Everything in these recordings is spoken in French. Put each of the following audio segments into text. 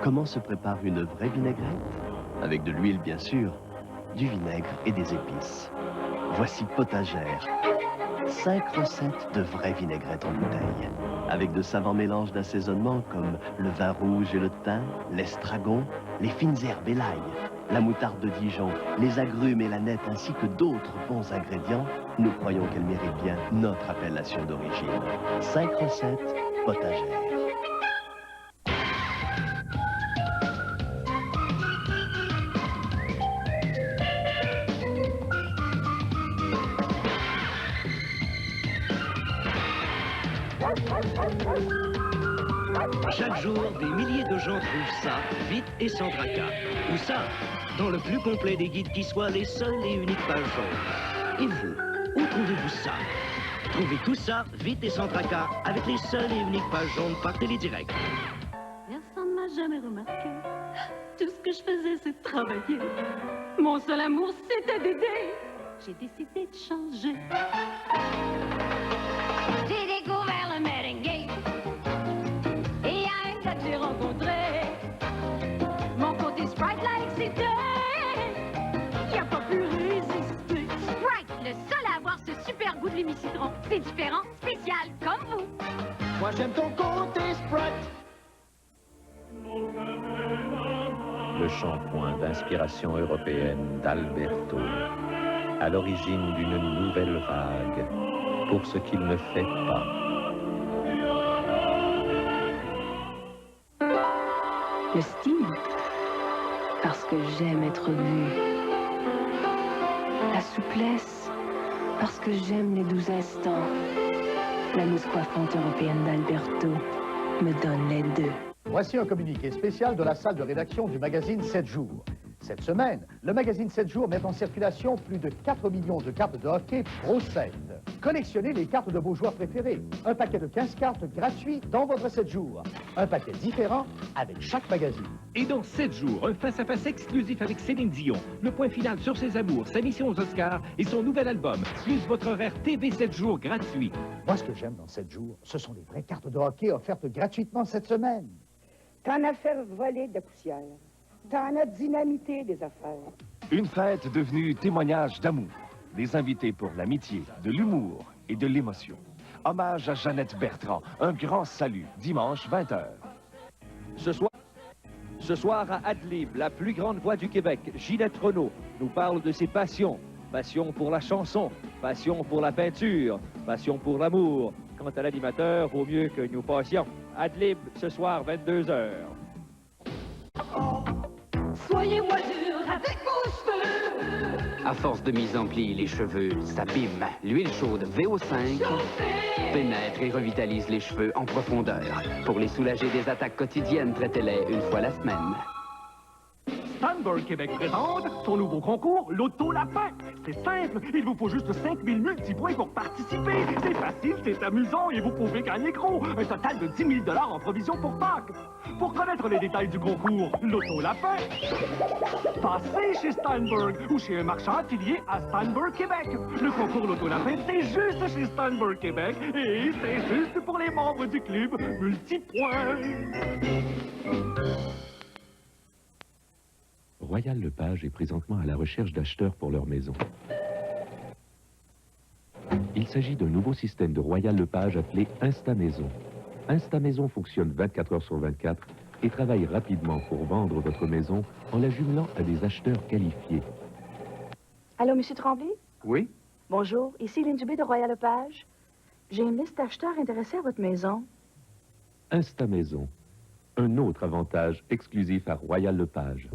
Comment se prépare une vraie vinaigrette? Avec de l'huile, bien sûr, du vinaigre et des épices. Voici Potagère. 5 recettes de vraie vinaigrette en bouteille. Avec de savants mélanges d'assaisonnement comme le vin rouge et le thym, l'estragon, les fines herbes et l'ail, la moutarde de Dijon, les agrumes et la nette ainsi que d'autres bons ingrédients, nous croyons qu'elle mérite bien notre appellation d'origine. 5 recettes Potagère. Chaque jour, des milliers de gens trouvent ça, vite et sans tracas. Où ça? Dans le plus complet des guides qui soient les seules et uniques pages jaunes. Et vous, où trouvez-vous ça? Trouvez tout ça, vite et sans tracas, avec les seules et uniques pages jaunes par Télédirect. Personne m'a jamais remarqué. Tout ce que je faisais, c'est travailler. Mon seul amour, c'était d'aider. J'ai décidé de changer. J'ai découvert le merengue. Et il y a un gars que j'ai rencontré. Mon côté Sprite l'a excité. Il a pas pu résister. Sprite, le seul à avoir ce super goût de l'émi-citron. C'est différent, spécial, comme vous. Moi j'aime ton côté Sprite. Le shampoing d'inspiration européenne d'Alberto, à l'origine d'une nouvelle vague, pour ce qu'il ne fait pas. Le style, parce que j'aime être vue. La souplesse, parce que j'aime les doux instants. La mousse coiffante européenne d'Alberto me donne les deux. Voici un communiqué spécial de la salle de rédaction du magazine 7 jours. Cette semaine, le magazine 7 jours met en circulation plus de 4 millions de cartes de hockey Pro 7. Collectionnez les cartes de vos joueurs préférés. Un paquet de 15 cartes gratuits dans votre 7 jours. Un paquet différent avec chaque magazine. Et dans 7 jours, un face-à-face exclusif avec Céline Dion. Le point final sur ses amours, sa mission aux Oscars et son nouvel album. Plus votre horaire TV 7 jours gratuit. Moi, ce que j'aime dans 7 jours, ce sont les vraies cartes de hockey offertes gratuitement cette semaine. T'en as fait voler de poussière. T'en as dynamité des affaires. Une fête devenue témoignage d'amour. Des invités pour l'amitié, de l'humour et de l'émotion. Hommage à Jeannette Bertrand. Un grand salut, dimanche 20h. Ce soir à Adlib, la plus grande voix du Québec, Ginette Renault, nous parle de ses passions. Passion pour la chanson, passion pour la peinture, passion pour l'amour. Quant à l'animateur, vaut mieux que nous passions. Adlib, ce soir, 22h. Soyez-moi dur avec vos cheveux. À force de mise en pli, les cheveux s'abîment. L'huile chaude VO5 pénètre et revitalise les cheveux en profondeur. Pour les soulager des attaques quotidiennes, traitez-les une fois la semaine. Steinberg Québec présente son nouveau concours, l'Auto Lapin. C'est simple, il vous faut juste 5000 multipoints pour participer. C'est facile, c'est amusant et vous pouvez gagner gros. Un total de 10 000 $ en provision pour Pâques. Pour connaître les détails du concours, l'Auto Lapin, passez chez Steinberg ou chez un marchand affilié à Steinberg Québec. Le concours l'Auto Lapin, c'est juste chez Steinberg Québec et c'est juste pour les membres du club multipoints. Royal Lepage est présentement à la recherche d'acheteurs pour leur maison. Il s'agit d'un nouveau système de Royal Lepage appelé InstaMaison. InstaMaison fonctionne 24 heures sur 24 et travaille rapidement pour vendre votre maison en la jumelant à des acheteurs qualifiés. Allô, Monsieur Tremblay? Oui? Bonjour, ici Lynn Dubé de Royal Lepage. J'ai une liste d'acheteurs intéressés à votre maison. InstaMaison. Un autre avantage exclusif à Royal Lepage.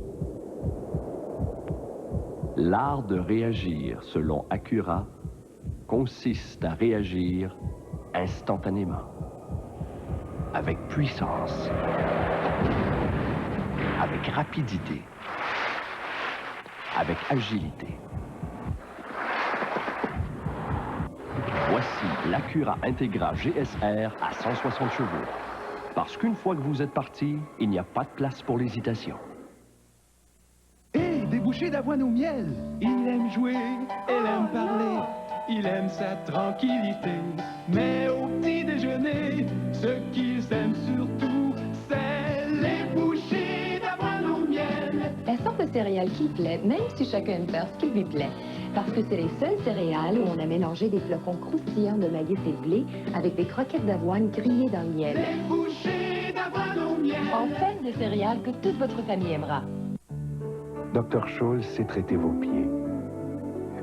L'art de réagir, selon Acura, consiste à réagir instantanément, avec puissance, avec rapidité, avec agilité. Voici l'Acura Integra GSR à 160 chevaux. Parce qu'une fois que vous êtes parti, il n'y a pas de place pour l'hésitation. Hé, des bouchées d'avoine au miel. Il aime jouer, elle aime parler, il aime sa tranquillité. Mais au petit déjeuner, ce qu'ils aiment surtout, c'est les bouchées céréales qui plaît, même si chacun aime faire ce qui lui plaît. Parce que c'est les seules céréales où on a mélangé des flocons croustillants de maïs et de blé avec des croquettes d'avoine grillées dans le miel. Des bouchées d'avoine au miel. Enfin, des céréales que toute votre famille aimera. Dr. Scholl sait traiter vos pieds.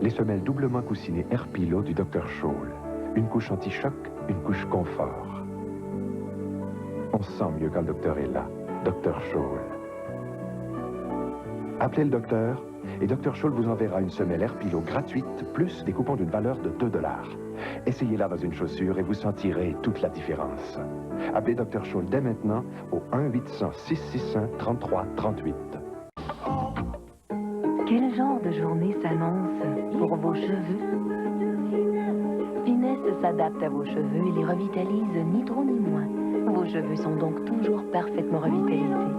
Les semelles doublement coussinées Airpilo du Dr. Scholl. Une couche anti-choc, une couche confort. On se sent mieux quand le docteur est là. Dr. Scholl. Appelez le docteur et Dr. Scholl vous enverra une semelle Airpilo gratuite plus des coupons d'une valeur de 2 $. Essayez-la dans une chaussure et vous sentirez toute la différence. Appelez Dr. Scholl dès maintenant au 1-800-661-3338. Quel genre de journée s'annonce pour vos cheveux? Finesse s'adapte à vos cheveux et les revitalise ni trop ni moins. Vos cheveux sont donc toujours parfaitement revitalisés.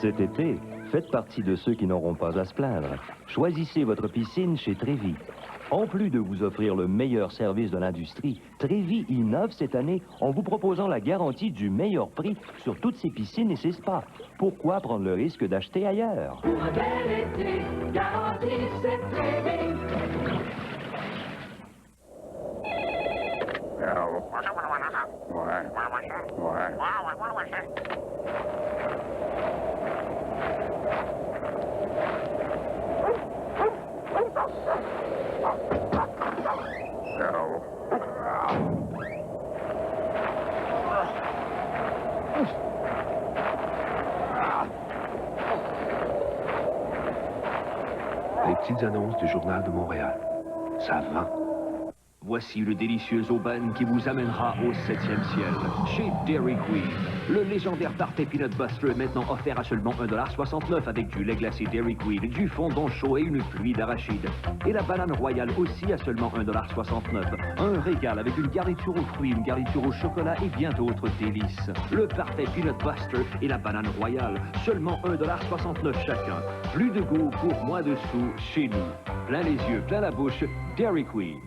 Cet été, faites partie de ceux qui n'auront pas à se plaindre. Choisissez votre piscine chez Trévi. En plus de vous offrir le meilleur service de l'industrie, Trévi innove cette année en vous proposant la garantie du meilleur prix sur toutes ses piscines et ses spas. Pourquoi prendre le risque d'acheter ailleurs? Pour un bel été, garantie, c'est Trévi. Les petites annonces du Journal de Montréal. Ça vend. Voici le délicieux Aubaine qui vous amènera au 7e ciel. Chez Dairy Queen, le légendaire parfait Peanut Buster est maintenant offert à seulement 1,69 $ avec du lait glacé Dairy Queen, du fondant chaud et une pluie d'arachides. Et la banane royale aussi à seulement 1,69 $. Un régal avec une garniture aux fruits, une garniture au chocolat et bien d'autres délices. Le parfait Peanut Buster et la banane royale, seulement 1,69 $ chacun. Plus de goût pour moins de sous chez nous. Plein les yeux, plein la bouche, Dairy Queen.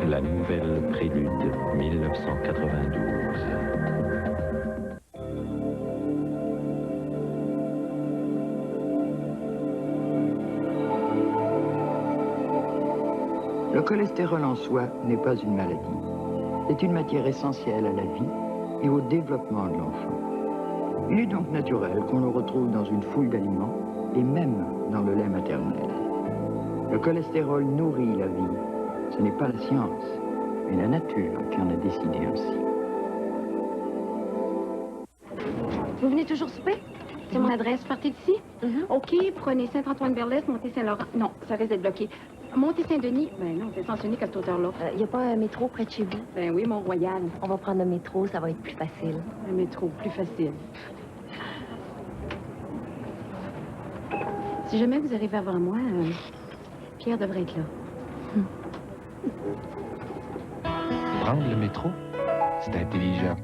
La nouvelle Prélude 1992. Le cholestérol en soi n'est pas une maladie. C'est une matière essentielle à la vie et au développement de l'enfant. Il est donc naturel qu'on le retrouve dans une foule d'aliments et même dans le lait maternel. Le cholestérol nourrit la vie. Ce n'est pas la science, mais la nature qui en a décidé ainsi. Vous venez toujours souper? C'est mon adresse. Partez d'ici? OK, prenez Saint-Antoine-Berlès, Montée-Saint-Laurent. Non, ça risque d'être bloqué. Montée-Saint-Denis, ben non, c'est sens unique à cette hauteur-là. Il n'y a pas un métro près de chez vous? Ben oui, Mont-Royal. On va prendre le métro, ça va être plus facile. Un métro, plus facile. Si jamais vous arrivez avant moi, Pierre devrait être là. Prendre le métro, c'est intelligent.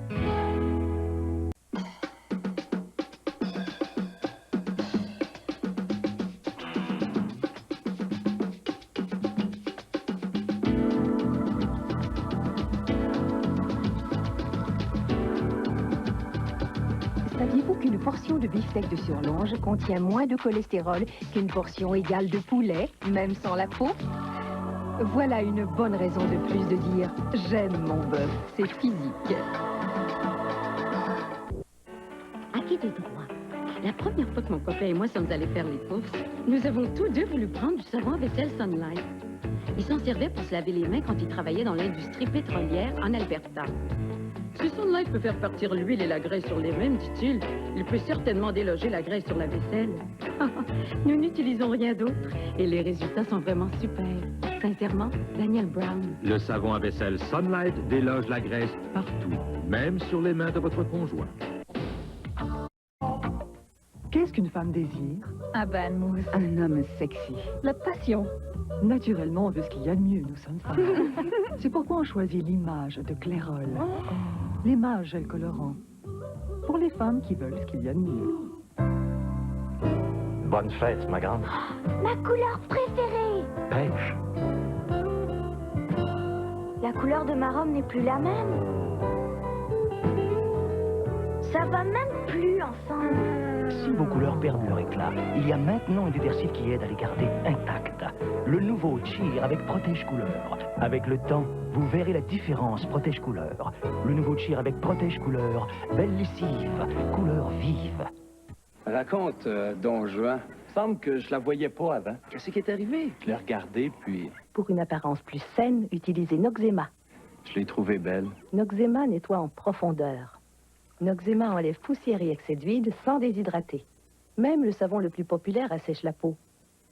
Saviez-vous qu'une portion de beefsteak de surlonge contient moins de cholestérol qu'une portion égale de poulet, même sans la peau? Voilà une bonne raison de plus de dire « J'aime mon bœuf, c'est physique ». À qui de droit? La première fois que mon copain et moi sommes allés faire les courses, nous avons tous deux voulu prendre du savon à vaisselle Sunlight. Il s'en servait pour se laver les mains quand il travaillait dans l'industrie pétrolière en Alberta. Si Sunlight peut faire partir l'huile et la graisse sur les mêmes, dit-il, il peut certainement déloger la graisse sur la vaisselle. Nous n'utilisons rien d'autre et les résultats sont vraiment super. Sincèrement, Daniel Brown. Le savon à vaisselle Sunlight déloge la graisse partout, même sur les mains de votre conjoint. Qu'est-ce qu'une femme désire? Un bain de mousse. Un homme sexy. La passion. Naturellement, on veut ce qu'il y a de mieux, nous sommes femmes. C'est pourquoi on choisit l'image de Clairol. L'image gel colorant. Pour les femmes qui veulent ce qu'il y a de mieux. Bonne fête, ma grande. Ma couleur préférée. Pêche. La couleur de ma robe n'est plus la même. Ça va même plus ensemble. Si vos couleurs perdent leur éclat, il y a maintenant un diversif qui aide à les garder intactes. Le nouveau Cheer avec Protège Couleur. Avec le temps, vous verrez la différence Protège Couleur. Le nouveau Cheer avec Protège Couleur. Belle lessive, couleur vive. Raconte, Don Juan. Semble que je la voyais pas avant. Qu'est-ce qui est arrivé? Je l'ai regardée, puis Pour une apparence plus saine, utilisez Noxzema. je l'ai trouvée belle. Noxzema nettoie en profondeur. Noxzema enlève poussière et excès d'huile sans déshydrater. Même le savon le plus populaire assèche la peau.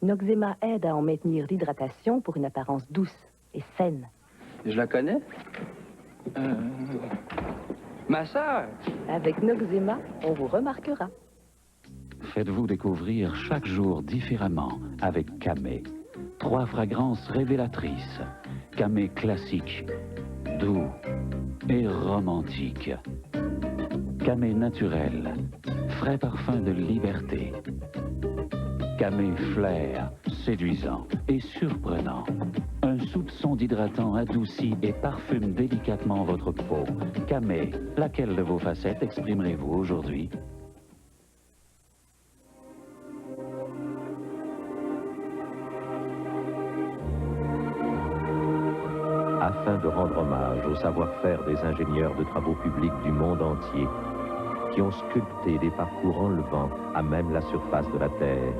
Noxzema aide à en maintenir l'hydratation pour une apparence douce et saine. Je la connais? Ma sœur! Avec Noxzema, on vous remarquera. Faites-vous découvrir chaque jour différemment avec Camay. 3 fragrances révélatrices. Camay classique, doux et romantique. Camay naturel, frais parfum de liberté. Camay flair, séduisant et surprenant. Un soupçon d'hydratant adoucit et parfume délicatement votre peau. Camay, laquelle de vos facettes exprimerez-vous aujourd'hui? Afin de rendre hommage au savoir-faire des ingénieurs de travaux publics du monde entier qui ont sculpté des parcours enlevants à même la surface de la Terre,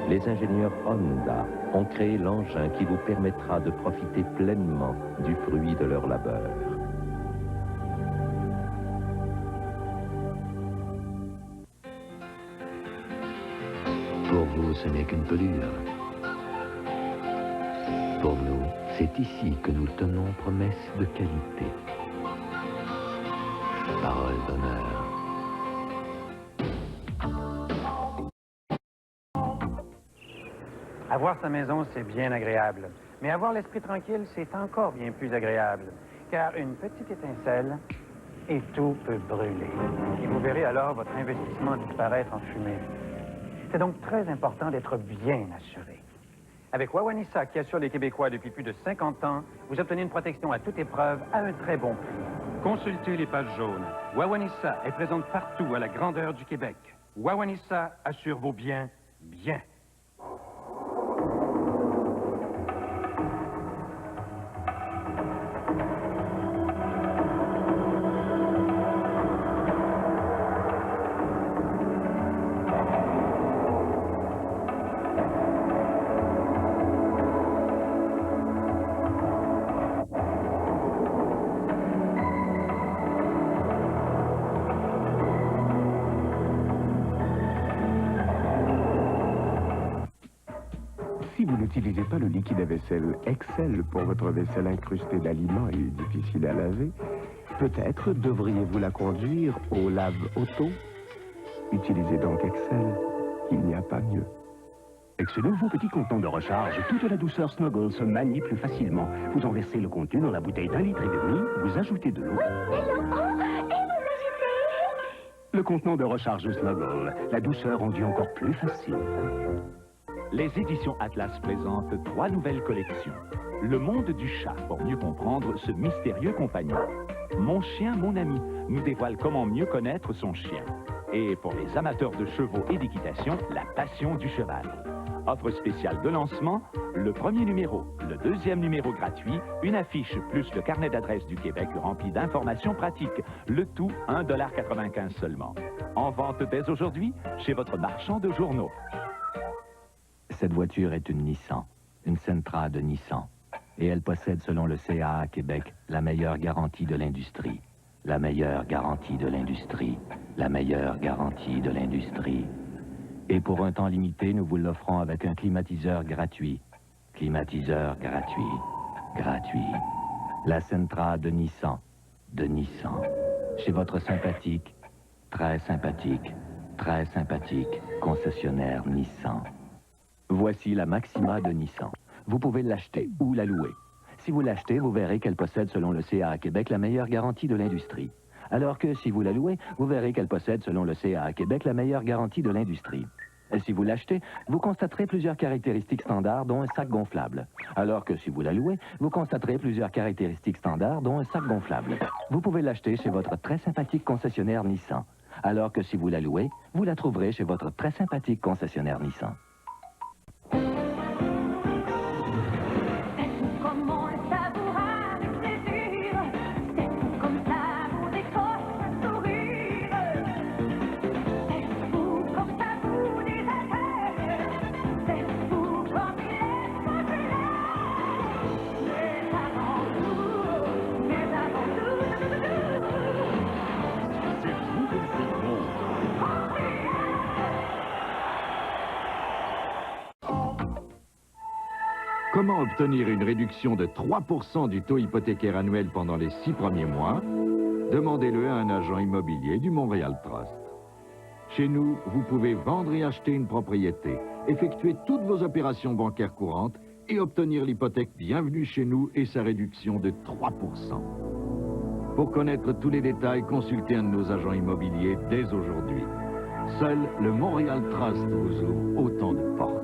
les ingénieurs Honda ont créé l'engin qui vous permettra de profiter pleinement du fruit de leur labeur. Pour vous, ce n'est qu'une pelure. Pour nous, c'est ici que nous tenons promesse de qualité. Parole d'honneur. Avoir sa maison, c'est bien agréable. Mais avoir l'esprit tranquille, c'est encore bien plus agréable. Car une petite étincelle et tout peut brûler. Et vous verrez alors votre investissement disparaître en fumée. C'est donc très important d'être bien assuré. Avec Wawanisa, qui assure les Québécois depuis plus de 50 ans, vous obtenez une protection à toute épreuve à un très bon prix. Consultez les pages jaunes. Wawanisa est présente partout à la grandeur du Québec. Wawanisa assure vos biens bien. Si vous n'utilisez pas le liquide à vaisselle Excel pour votre vaisselle incrustée d'aliments et difficile à laver, peut-être devriez-vous la conduire au lave-auto. Utilisez donc Excel, il n'y a pas mieux. Avec ce nouveau petit contenant de recharge, toute la douceur Snuggle se manie plus facilement. Vous en versez le contenu dans la bouteille d'1,5 litre, vous ajoutez de l'eau. Le contenant de recharge Snuggle, la douceur rendue encore plus facile. Les éditions Atlas présentent 3 nouvelles collections. Le monde du chat, pour mieux comprendre ce mystérieux compagnon. Mon chien, mon ami, nous dévoile comment mieux connaître son chien. Et pour les amateurs de chevaux et d'équitation, la passion du cheval. Offre spéciale de lancement, le premier numéro, le deuxième numéro gratuit, une affiche plus le carnet d'adresses du Québec rempli d'informations pratiques. Le tout, 1,95 $ seulement. En vente dès aujourd'hui, chez votre marchand de journaux. Cette voiture est une Nissan, une Sentra de Nissan. Et elle possède, selon le CAA Québec, la meilleure garantie de l'industrie. La meilleure garantie de l'industrie. La meilleure garantie de l'industrie. Et pour un temps limité, nous vous l'offrons avec un climatiseur gratuit. Climatiseur gratuit. Gratuit. La Sentra de Nissan. De Nissan. Chez votre sympathique, très sympathique concessionnaire Nissan. Voici la Maxima de Nissan. Vous pouvez l'acheter ou la louer. Si vous l'achetez, vous verrez qu'elle possède, selon le CA à Québec, la meilleure garantie de l'industrie. Alors que si vous la louez, vous verrez qu'elle possède, selon le CA à Québec, la meilleure garantie de l'industrie. Et si vous l'achetez, vous constaterez plusieurs caractéristiques standards, dont un sac gonflable. Alors que si vous la louez, vous constaterez plusieurs caractéristiques standards, dont un sac gonflable. Vous pouvez l'acheter chez votre très sympathique concessionnaire Nissan. Alors que si vous la louez, vous la trouverez chez votre très sympathique concessionnaire Nissan. Comment obtenir une réduction de 3% du taux hypothécaire annuel pendant les 6 premiers mois? Demandez-le à un agent immobilier du Montréal Trust. Chez nous, vous pouvez vendre et acheter une propriété, effectuer toutes vos opérations bancaires courantes et obtenir l'hypothèque Bienvenue chez nous et sa réduction de 3%. Pour connaître tous les détails, consultez un de nos agents immobiliers dès aujourd'hui. Seul le Montréal Trust vous ouvre autant de portes.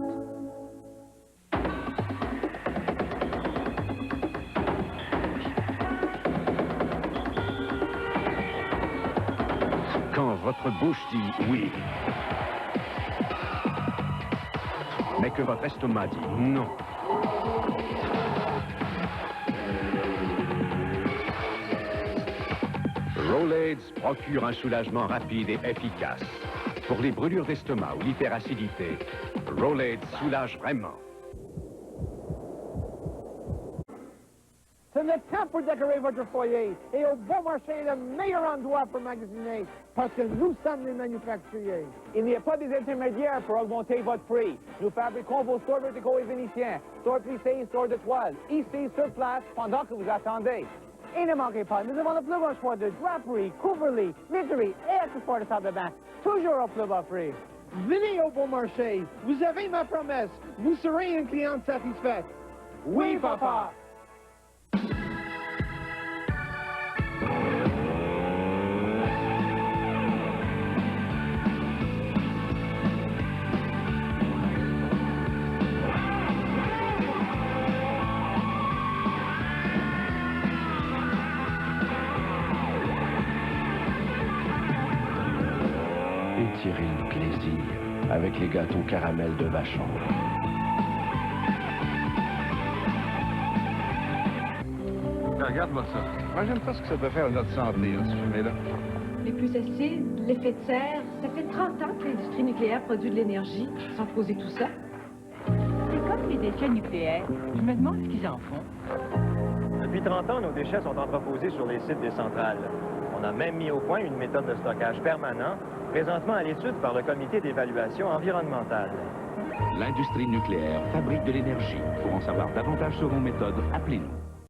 Quand votre bouche dit oui, mais que votre estomac dit non. Rolaids procure un soulagement rapide et efficace. Pour les brûlures d'estomac ou l'hyperacidité, Rolaids soulage vraiment. C'est le temps pour décorer votre foyer. Et au bon marché est le meilleur endroit pour magasiner, parce que nous sommes les manufacturiers. Il n'y a pas des intermédiaires pour augmenter votre prix. Nous fabriquons vos stores verticaux et vénitiens, stores plissés et stores de toile, ici sur place, pendant que vous attendez. Et ne manquez pas, nous avons le plus grand choix de draperies, couvre-lits, literies et accessoires de salle de bain, toujours au plus bas prix. Venez au bon marché. Vous avez ma promesse. Vous serez une cliente satisfaite. Oui, papa. Étirez le plaisir avec les gâteaux caramel de Vachon. Regarde-moi ça. Moi, j'aime pas ce que ça peut faire à notre santé, ce fumée-là. Les plus acides, l'effet de serre, ça fait 30 ans que l'industrie nucléaire produit de l'énergie sans causer tout ça. C'est comme les déchets nucléaires. Je me demande ce qu'ils en font. Depuis 30 ans, nos déchets sont entreposés sur les sites des centrales. On a même mis au point une méthode de stockage permanent, présentement à l'étude par le Comité d'évaluation environnementale. L'industrie nucléaire fabrique de l'énergie. Pour en savoir davantage sur nos méthodes, appelez-nous.